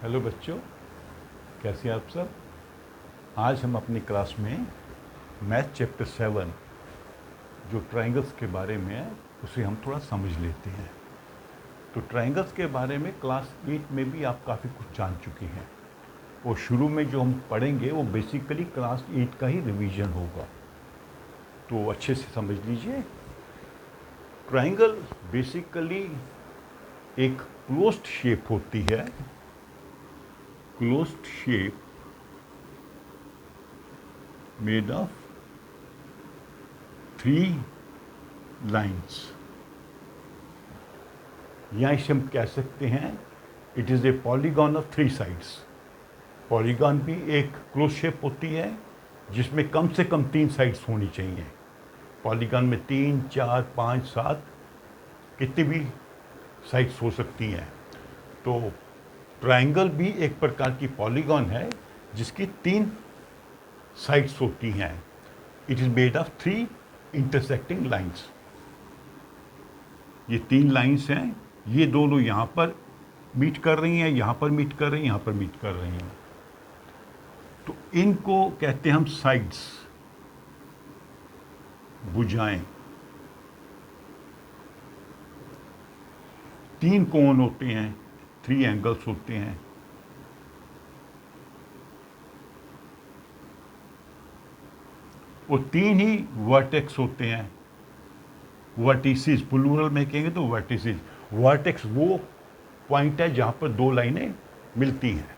Hello बच्चों, कैसे हैं आप सब। आज हम अपनी क्लास में मैथ चैप्टर 7 जो ट्रायंगल्स के बारे में है उसे हम थोड़ा समझ लेते हैं। तो ट्रायंगल्स के बारे में क्लास 8 में भी आप काफ़ी कुछ जान चुके हैं और शुरू में जो हम पढ़ेंगे वो बेसिकली क्लास 8 का ही रिवीजन होगा, तो अच्छे से समझ लीजिए। ट्रायंगल बेसिकली एक क्लोज्ड शेप होती है, closed shape made of 3 lines, या इसे हम कह सकते हैं it is a polygon of 3 sides. Polygon भी एक क्लोज शेप होती है जिसमें कम से कम 3 साइड्स होनी चाहिए। पॉलीगॉन में 3, 4, 5, 7 कितनी भी साइड्स हो सकती हैं। तो ट्रायंगल भी एक प्रकार की पॉलीगॉन है जिसकी 3 साइड्स होती हैं। It is made of 3 intersecting lines. ये 3 लाइंस हैं, ये दोनों यहाँ पर मीट कर रही हैं, यहाँ पर मीट कर रही हैं, यहाँ पर मीट कर रही हैं। तो इनको कहते हैं हम साइड्स, भुजाएं। 3 कोण होते हैं, 3 एंगल्स होते हैं। वो 3 ही वर्टेक्स होते हैं। वर्टिसेस प्लूरल में कहेंगे तो वर्टिसेस। वर्टेक्स वो पॉइंट है जहां पर 2 लाइनें मिलती हैं।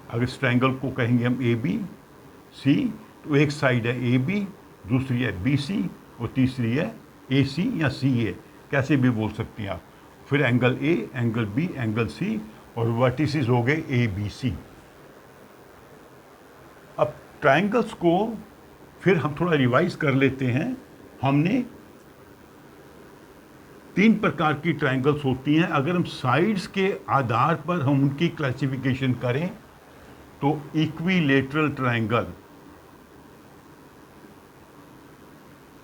अगर इस ट्रायंगल को कहेंगे हम ए बी सी, तो एक साइड है ए बी, दूसरी है बी सी और तीसरी है ए सी या सी ए, कैसे भी बोल सकती हैं आप। फिर angle A, angle B, angle C और वर्टिसेस हो गए ए बी सी। अब ट्रायंगल्स को फिर हम थोड़ा रिवाइज कर लेते हैं। हमने 3 प्रकार की ट्रायंगल्स होती हैं। अगर हम साइड्स के आधार पर हम उनकी क्लासिफिकेशन करें तो इक्विलेटरल ट्रायंगल।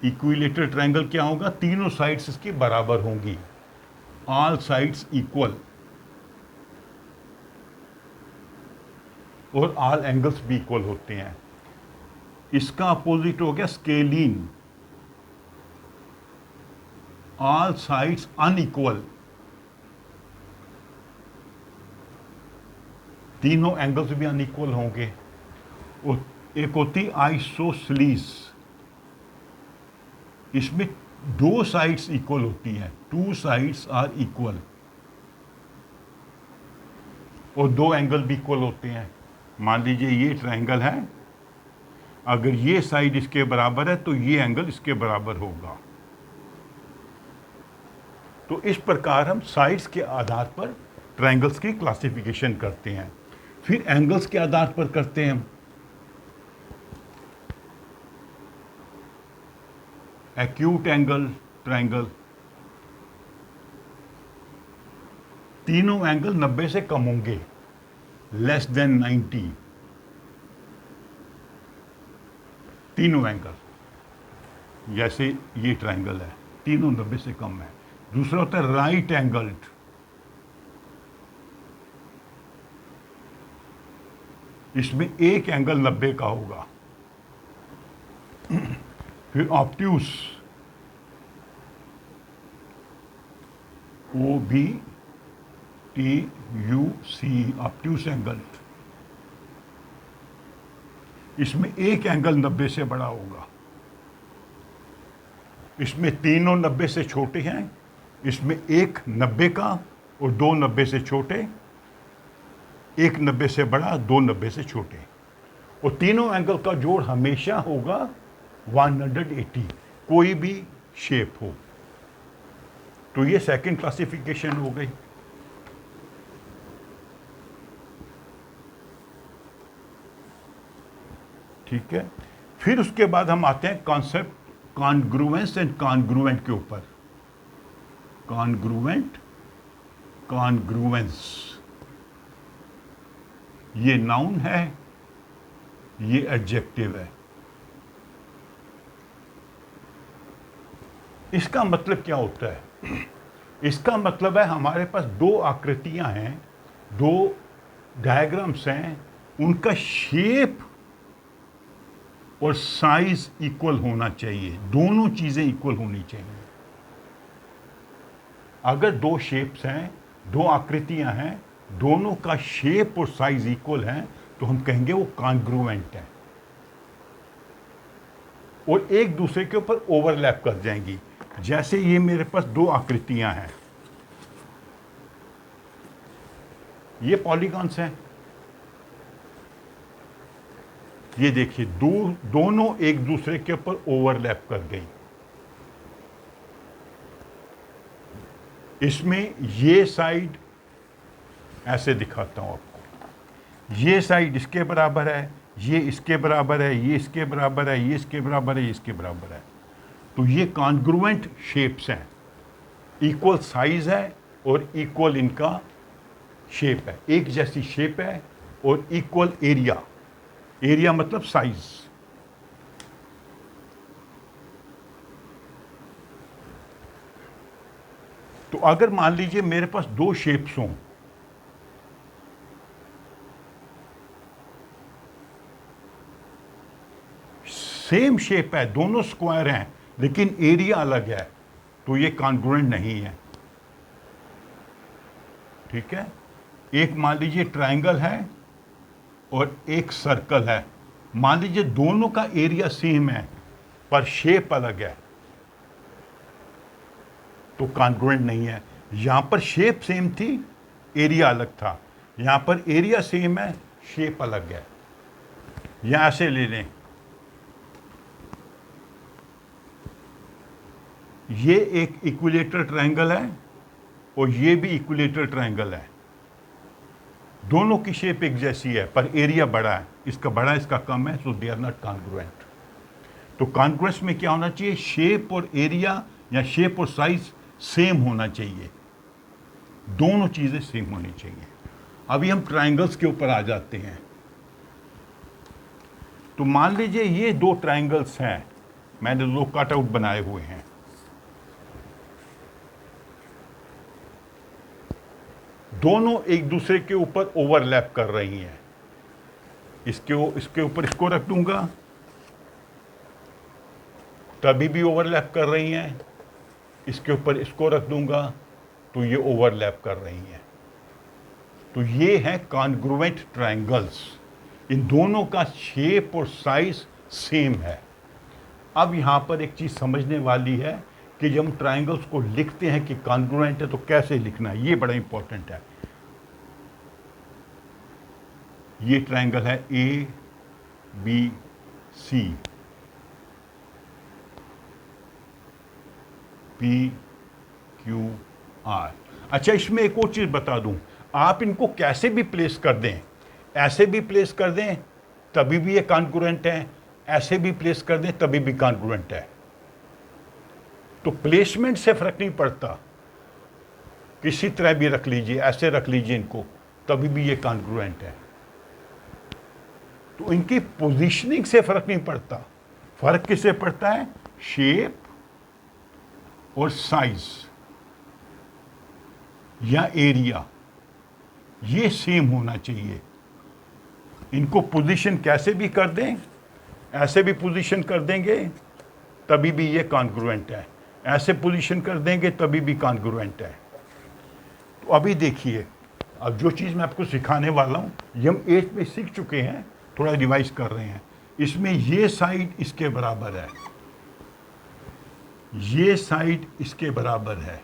इक्विलेटरल ट्रायंगल क्या होगा? तीनों साइड्स इसकी बराबर होंगी, ऑल साइड्स इक्वल, और ऑल एंगल्स भी इक्वल होते हैं। इसका अपोजिट हो गया स्केलीन, ऑल साइड्स अनइक्वल, तीनों एंगल्स भी अनइक्वल होंगे। और एक होती आइसोसेलेस, इसमें 2 साइड्स इक्वल होती हैं, 2 साइड्स आर इक्वल, और 2 एंगल भी इक्वल होते हैं। मान लीजिए ये ट्रायंगल है, अगर ये साइड इसके बराबर है तो ये एंगल इसके बराबर होगा। तो इस प्रकार हम साइड्स के आधार पर ट्रायंगल्स की क्लासिफिकेशन करते हैं। फिर एंगल्स के आधार पर करते हैं एक्यूट एंगल ट्रायंगल। तीनों एंगल 90 से कम होंगे, लेस देन 90, तीनों एंगल। जैसे ये ट्रायंगल है, तीनों 90 से कम है। दूसरा होता है राइट एंगल्ड, इसमें एक एंगल 90 का होगा। फिर obtuse, O B T U C, obtuse angle, इसमें एक एंगल 90 से बड़ा होगा। इसमें तीनों 90 से छोटे हैं, इसमें एक 90 का और 2 90 से छोटे, एक 90 से बड़ा, 2 90 से छोटे, और तीनों एंगल का जोड़ हमेशा होगा 180, कोई भी शेप हो। तो ये सेकंड क्लासिफिकेशन हो गई। ठीक है। फिर उसके बाद हम आते हैं कॉन्सेप्ट कॉन्ग्रुएंस एंड कॉन्ग्रुएंट के ऊपर। कॉन्ग्रुएंट, कॉन्ग्रुएंस, ये नाउन है, ये एडजेक्टिव है। इसका मतलब क्या होता है? इसका मतलब है हमारे पास दो आकृतियां हैं, दो डायग्राम्स हैं, उनका शेप और साइज इक्वल होना चाहिए, दोनों चीजें इक्वल होनी चाहिए। अगर दो शेप्स हैं, दो आकृतियां हैं, दोनों का शेप और साइज इक्वल है, तो हम कहेंगे वो कॉन्ग्रुएंट है और एक दूसरे के ऊपर ओवरलैप कर जाएंगी। जैसे ये मेरे पास दो आकृतियां हैं, ये पॉलीगॉन्स हैं, ये देखिए दोनों एक दूसरे के ऊपर ओवरलैप कर गई। इसमें ये साइड ऐसे दिखाता हूं आपको, ये साइड इसके बराबर है, ये इसके बराबर है, ये इसके बराबर है, ये इसके बराबर है, ये इसके बराबर है। तो ये कॉन्ग्रुएंट शेप्स हैं, इक्वल साइज है और इक्वल इनका शेप है, एक जैसी शेप है और इक्वल एरिया, एरिया मतलब साइज। तो अगर मान लीजिए मेरे पास दो शेप्स हों, सेम शेप है, दोनों स्क्वायर हैं, लेकिन एरिया अलग है, तो ये कॉन्ग्रुएंट नहीं है। ठीक है, एक मान लीजिए ट्रायंगल है और एक सर्कल है, मान लीजिए दोनों का एरिया सेम है पर शेप अलग है, तो कॉन्ग्रुएंट नहीं है। यहां पर शेप सेम थी, एरिया अलग था, यहां पर एरिया सेम है, शेप अलग है। यहां से ले लें, ये एक इक्विलेटरल ट्रायंगल है और ये भी इक्विलेटरल ट्रायंगल है, दोनों की शेप एक जैसी है पर एरिया बड़ा है, इसका बड़ा इसका कम है, सो दे आर नॉट कॉन्ग्रुएंट। तो कॉन्ग्रुएंस में क्या होना चाहिए, शेप और एरिया या शेप और साइज सेम होना चाहिए, दोनों चीजें सेम होनी चाहिए। अभी हम ट्रायंगल्स के ऊपर आ जाते हैं। तो मान लीजिए ये दो ट्रायंगल्स हैं, मैंने दो कटआउट बनाए हुए हैं, दोनों एक दूसरे के ऊपर ओवरलैप कर रही हैं। इसके ऊपर इसको रख दूंगा, तभी भी ओवरलैप कर रही हैं, इसके ऊपर इसको रख दूंगा तो ये ओवरलैप कर रही हैं। तो ये है कॉन्ग्रुएंट ट्रायंगल्स, इन दोनों का शेप और साइज सेम है। अब यहां पर एक चीज समझने वाली है कि जब हम ट्रायंगल्स को लिखते हैं कि कॉन्ग्रुएंट है तो कैसे लिखना है, ये बड़ा इंपॉर्टेंट है। ये ट्रायंगल है A B C, P Q R. अच्छा, इसमें एक और चीज बता दूं, आप इनको कैसे भी प्लेस कर दें, ऐसे भी प्लेस कर दें तभी भी ये कॉन्ग्रुएंट है, ऐसे भी प्लेस कर दें तभी भी कॉन्ग्रुएंट है। तो प्लेसमेंट से फर्क नहीं पड़ता, किसी तरह भी रख लीजिए, ऐसे रख लीजिए इनको, तभी भी ये कॉन्ग्रुएंट है। तो इनकी पोजीशनिंग से फर्क नहीं पड़ता, फर्क किससे पड़ता है, शेप और साइज या एरिया, ये सेम होना चाहिए। इनको पोजीशन कैसे भी कर दें, ऐसे भी पोजीशन कर देंगे तभी भी ये कॉन्ग्रुएंट है, ऐसे पोजीशन कर देंगे तभी भी कॉन्ग्रुएंट है। तो अभी देखिए, अब जो चीज़ मैं आपको सिखाने वाला हूँ ये हम 8th में सीख चुके हैं, थोड़ा रिवाइज कर रहे हैं। इसमें ये साइड इसके बराबर है, ये साइड इसके बराबर है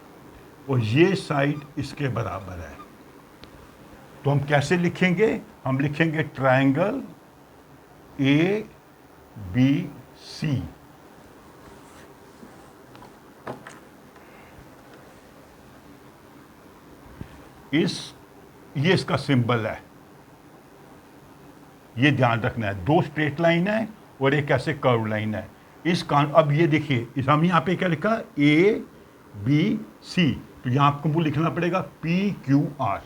और ये साइड इसके बराबर है। तो हम कैसे लिखेंगे, हम लिखेंगे ट्रायंगल ए बी सी। ये इसका सिंबल है, ये ध्यान रखना है, दो स्ट्रेट लाइन है और एक ऐसे कर्व लाइन है। अब ये देखिए, हम यहाँ पे क्या लिखा, ए बी सी, तो यहाँ आपको लिखना पड़ेगा पी क्यू आर।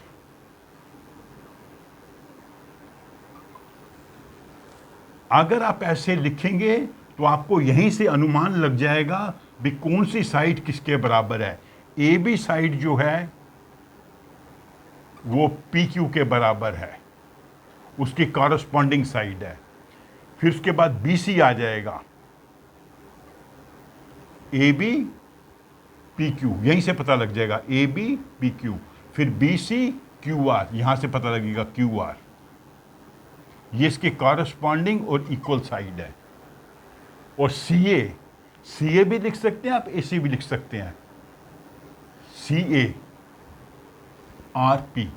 अगर आप ऐसे लिखेंगे तो आपको यहीं से अनुमान लग जाएगा भी कौन सी साइड किसके बराबर है। ए बी साइड जो है वो पी क्यू के बराबर है, उसकी कॉरस्पॉन्डिंग साइड है। फिर उसके बाद बी सी आ जाएगा, ए बी पी क्यू, यहीं से पता लग जाएगा ए बी पी क्यू। फिर बी सी क्यू आर, यहां से पता लगेगा क्यू आर। ये इसकी कॉरस्पॉन्डिंग और इक्वल साइड है। और सी ए भी लिख सकते हैं आप, ए सी भी लिख सकते हैं, सी ए आर पी।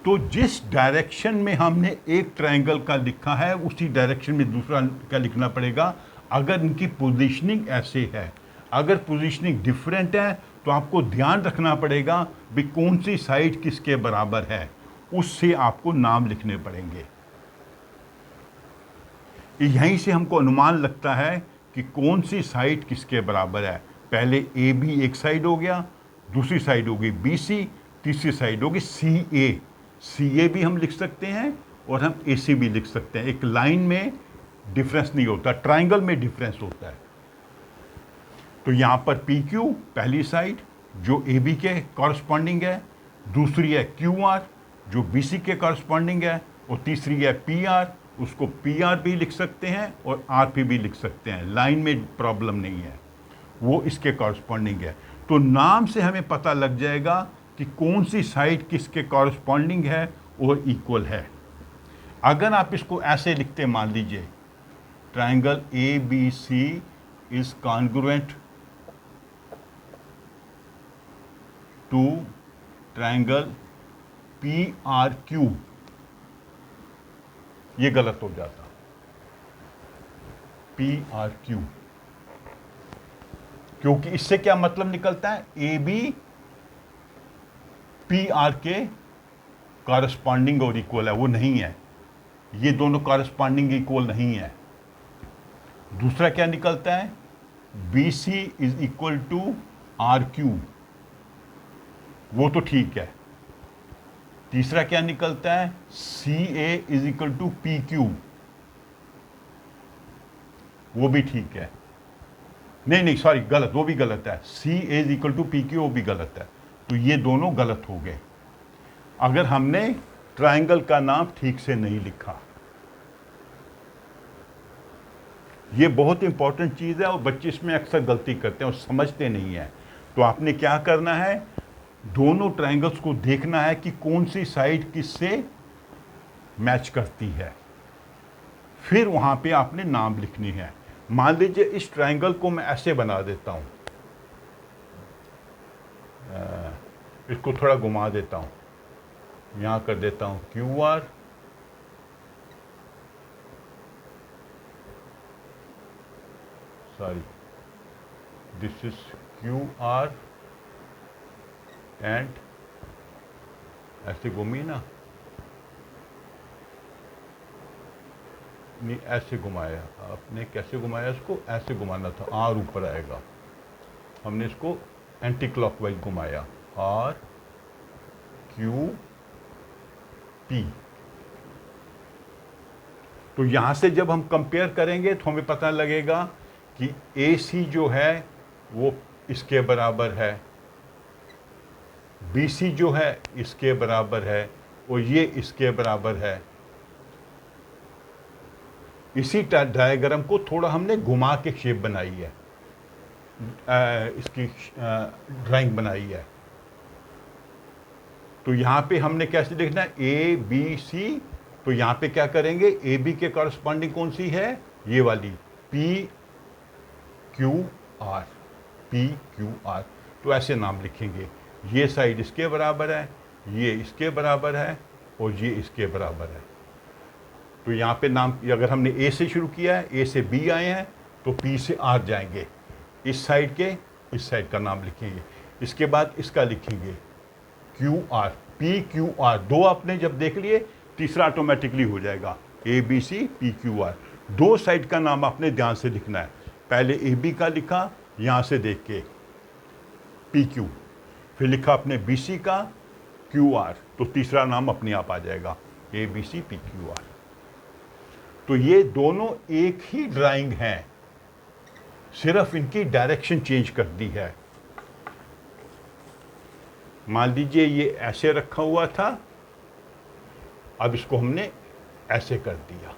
तो जिस डायरेक्शन में हमने एक ट्रायंगल का लिखा है उसी डायरेक्शन में दूसरा का लिखना पड़ेगा। अगर इनकी पोजीशनिंग ऐसे है, अगर पोजीशनिंग डिफरेंट है तो आपको ध्यान रखना पड़ेगा भी कौन सी साइड किसके बराबर है, उससे आपको नाम लिखने पड़ेंगे। यहीं से हमको अनुमान लगता है कि कौन सी साइड किसके बराबर है। पहले ए बी एक साइड हो गया, दूसरी साइड होगी बी सी, तीसरी साइड होगी सी ए भी हम लिख सकते हैं और हम ए सी भी लिख सकते हैं। एक लाइन में डिफरेंस नहीं होता, ट्राइंगल में डिफरेंस होता है। तो यहाँ पर पी क्यू पहली साइड जो ए बी के कॉरस्पॉन्डिंग है, दूसरी है क्यू आर जो बी सी के कॉरस्पॉन्डिंग है, और तीसरी है पी आर, उसको पी आर भी लिख सकते हैं और आर पी भी लिख सकते हैं, लाइन में प्रॉब्लम नहीं है, वो इसके कॉरस्पॉन्डिंग है। तो नाम से हमें पता लग जाएगा कि कौन सी साइड किसके कॉरस्पॉन्डिंग है और इक्वल है। अगर आप इसको ऐसे लिखते, मान लीजिए triangle A B C is congruent to triangle P R Q, ये गलत हो जाता, पी आर क्यू, क्योंकि इससे क्या मतलब निकलता है, ए बी पी आर के कॉरस्पॉन्डिंग और इक्वल है, वो नहीं है, ये दोनों कॉरस्पॉन्डिंग इक्वल नहीं है। दूसरा क्या निकलता है, B C is equal to R Q, वो तो ठीक है। तीसरा क्या निकलता है, C A is equal to P Q, वो भी ठीक है। नहीं सॉरी, गलत, वो भी गलत है, C A is equal to P Q, वो भी गलत है। तो ये दोनों गलत हो गए अगर हमने ट्राइंगल का नाम ठीक से नहीं लिखा। ये बहुत इंपॉर्टेंट चीज़ है और बच्चे इसमें अक्सर गलती करते हैं और समझते नहीं हैं। तो आपने क्या करना है, दोनों ट्राइंगल्स को देखना है कि कौन सी साइड किससे मैच करती है, फिर वहां पे आपने नाम लिखनी है। मान लीजिए इस ट्राइंगल को मैं ऐसे बना देता हूं, इसको थोड़ा घुमा देता हूं, यहां कर देता हूं Q R, sorry this is Q R and ऐसे घूमी ना, नहीं ऐसे घुमाया आपने, कैसे घुमाया इसको, ऐसे घुमाना था, आर ऊपर आएगा, हमने इसको एंटी क्लॉकवाइज घुमाया, आर क्यू पी। तो यहां से जब हम कंपेयर करेंगे तो हमें पता लगेगा कि ए सी जो है वो इसके बराबर है, बी सी जो है इसके बराबर है और ये इसके बराबर है। इसी डायग्राम को थोड़ा हमने घुमा के शेप बनाई है, इसकी ड्राइंग बनाई है। तो यहाँ पे हमने कैसे लिखना है, ए बी सी, तो यहाँ पे क्या करेंगे, ए बी के कॉरस्पॉन्डिंग कौन सी है, ये वाली P Q R, P Q R. तो ऐसे नाम लिखेंगे, ये साइड इसके बराबर है, ये इसके बराबर है और ये इसके बराबर है। तो यहाँ पे नाम, अगर हमने ए से शुरू किया है, ए से बी आए हैं तो पी से आर जाएंगे, इस साइड के इस साइड का नाम लिखेंगे, इसके बाद इसका लिखेंगे Q R, P Q R. दो आपने जब देख लिए, तीसरा ऑटोमेटिकली हो जाएगा A B C P Q R. दो साइड का नाम आपने ध्यान से लिखना है, पहले ए बी का लिखा यहाँ से देख के पी क्यू, फिर लिखा अपने बी सी का क्यू आर, तो तीसरा नाम अपने आप आ जाएगा A B C P Q R. तो ये दोनों एक ही ड्राइंग हैं, सिर्फ इनकी डायरेक्शन चेंज कर दी है। मान लीजिए ये ऐसे रखा हुआ था, अब इसको हमने ऐसे कर दिया,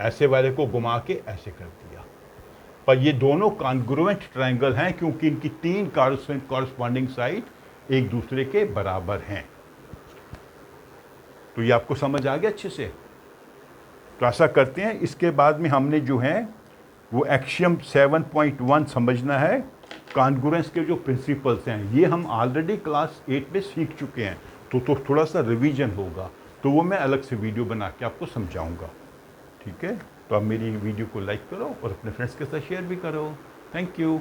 ऐसे वाले को घुमा के ऐसे कर दिया। पर ये दोनों कॉन्ग्रुएंट ट्रायंगल हैं क्योंकि इनकी 3 कॉरस्पॉन्डिंग साइड एक दूसरे के बराबर हैं। तो ये आपको समझ आ गया अच्छे से। तो ऐसा करते हैं, इसके बाद में हमने जो है वो एक्सियम 7.1 समझना है। कॉन्ग्रुएंस के जो प्रिंसिपल्स हैं ये हम ऑलरेडी क्लास 8 में सीख चुके हैं, तो थोड़ा सा रिवीजन होगा, तो वो मैं अलग से वीडियो बना के आपको समझाऊंगा। ठीक है, तो आप मेरी वीडियो को लाइक करो और अपने फ्रेंड्स के साथ शेयर भी करो। Thank you.